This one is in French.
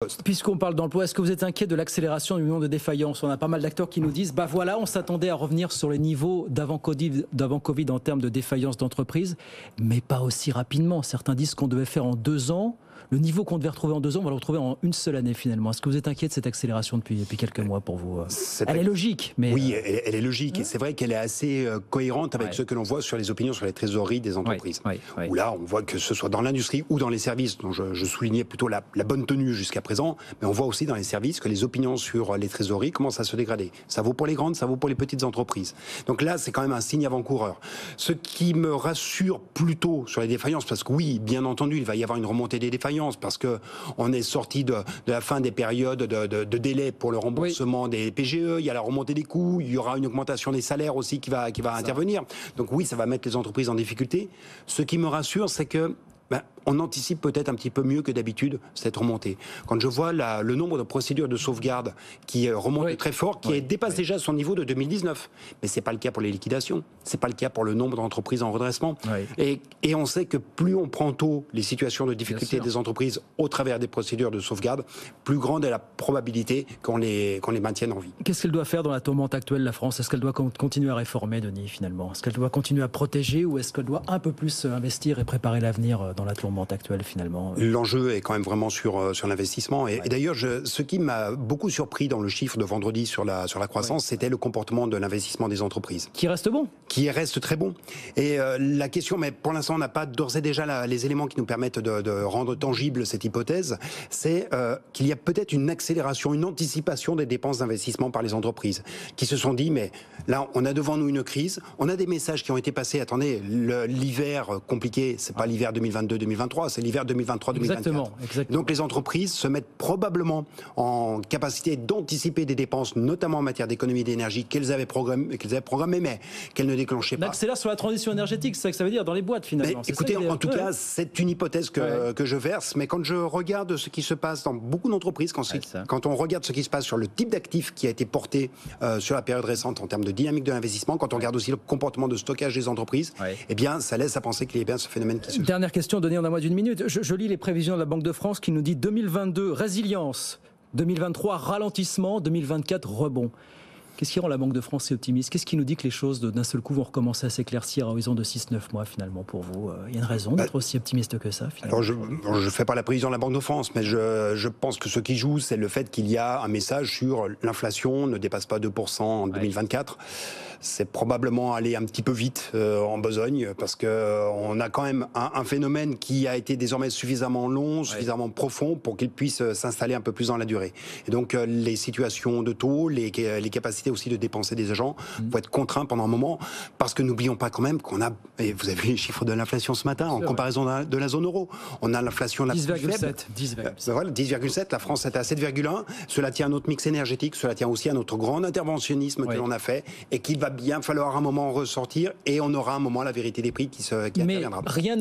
poste. Puisqu'on parle d'emploi, est-ce que vous êtes inquiet de l'accélération du nombre de défaillances? On a pas mal d'acteurs qui nous disent, bah voilà, on s'attendait à revenir sur les niveaux d'avant Covid en termes de défaillances d'entreprises, mais pas aussi rapidement. Certains disent qu'on devait faire en 2 ans. Le niveau qu'on devait retrouver en 2 ans, on va le retrouver en une seule année finalement. Est-ce que vous êtes inquiet de cette accélération depuis quelques mois pour vous? Elle est logique, mais... Oui, elle est logique. Et c'est vrai qu'elle est assez cohérente avec ce que l'on voit sur les opinions sur les trésoreries des entreprises. Où là, on voit que ce soit dans l'industrie ou dans les services, dont je soulignais plutôt la bonne tenue jusqu'à présent, mais on voit aussi dans les services que les opinions sur les trésoreries commencent à se dégrader. Ça vaut pour les grandes, ça vaut pour les petites entreprises. Donc là, c'est quand même un signe avant-coureur. Ce qui me rassure plutôt sur les défaillances, parce que oui, bien entendu, il va y avoir une remontée des défaillances, parce que on est sorti de la fin des périodes de délai pour le remboursement des PGE, il y a la remontée des coûts, il y aura une augmentation des salaires aussi qui va intervenir. Donc oui, ça va mettre les entreprises en difficulté. Ce qui me rassure, c'est que on anticipe peut-être un petit peu mieux que d'habitude cette remontée. Quand je vois le nombre de procédures de sauvegarde qui remonte très fort, qui dépasse déjà son niveau de 2019, mais c'est pas le cas pour les liquidations, c'est pas le cas pour le nombre d'entreprises en redressement. Et on sait que plus on prend tôt les situations de difficulté des entreprises au travers des procédures de sauvegarde, plus grande est la probabilité qu'on les maintienne en vie. Qu'est-ce qu'elle doit faire dans la tourmente actuelle, la France? Est-ce qu'elle doit continuer à réformer, Denis, finalement? Est-ce qu'elle doit continuer à protéger, ou est-ce qu'elle doit un peu plus investir et préparer l'avenir dans la tourmente actuelle finalement? L'enjeu est quand même vraiment sur l'investissement. Et d'ailleurs, ce qui m'a beaucoup surpris dans le chiffre de vendredi sur la croissance, c'était le comportement de l'investissement des entreprises. Qui reste bon. Qui reste très bon. Et la question, mais pour l'instant, on n'a pas d'ores et déjà les éléments qui nous permettent de rendre tangible cette hypothèse, c'est qu'il y a peut-être une accélération, une anticipation des dépenses d'investissement par les entreprises, qui se sont dit, mais là, on a devant nous une crise, on a des messages qui ont été passés, attendez, l'hiver compliqué, c'est pas l'hiver 2022-2023, c'est l'hiver 2023-2024. Exactement. Donc les entreprises se mettent probablement en capacité d'anticiper des dépenses, notamment en matière d'économie d'énergie, qu'elles avaient programmées, mais qu'elles ne déclenchaient pas. Accélère sur la transition énergétique, c'est ça que ça veut dire dans les boîtes finalement. Mais, écoutez, en tout cas, c'est une hypothèse que je verse, mais quand je regarde ce qui se passe dans beaucoup d'entreprises, quand on regarde ce qui se passe sur le type d'actifs qui a été porté sur la période récente en termes de dynamique de l'investissement, quand on regarde aussi le comportement de stockage des entreprises, eh bien, ça laisse à penser qu'il y a bien ce phénomène qui se joue. Dernière question, Denis, on a moins d'une minute. Je lis les prévisions de la Banque de France qui nous dit 2022, résilience, 2023, ralentissement, 2024, rebond. Qu'est-ce qui rend la Banque de France si optimiste? Qu'est-ce qui nous dit que les choses d'un seul coup vont recommencer à s'éclaircir à horizon de 6-9 mois finalement pour vous? Il y a une raison d'être aussi optimiste que ça finalement? Alors je ne fais pas la prévision de la Banque de France, mais je pense que ce qui joue, c'est le fait qu'il y a un message sur l'inflation ne dépasse pas 2% en 2024. C'est probablement aller un petit peu vite en besogne, parce qu'on a quand même un phénomène qui a été désormais suffisamment long, suffisamment profond pour qu'il puisse s'installer un peu plus dans la durée. Et donc les situations de taux, les capacités aussi de dépenser des agents vont être contraints pendant un moment, parce que n'oublions pas quand même qu'on a, et vous avez vu les chiffres de l'inflation ce matin, en comparaison de la zone euro, on a l'inflation la plus faible. 10,7. Voilà, 10,7, la France est à 7,1. Cela tient à notre mix énergétique, cela tient aussi à notre grand interventionnisme que l'on a fait, et qu'il va bien falloir un moment ressortir, et on aura un moment la vérité des prix qui interviendra. Mais rien ne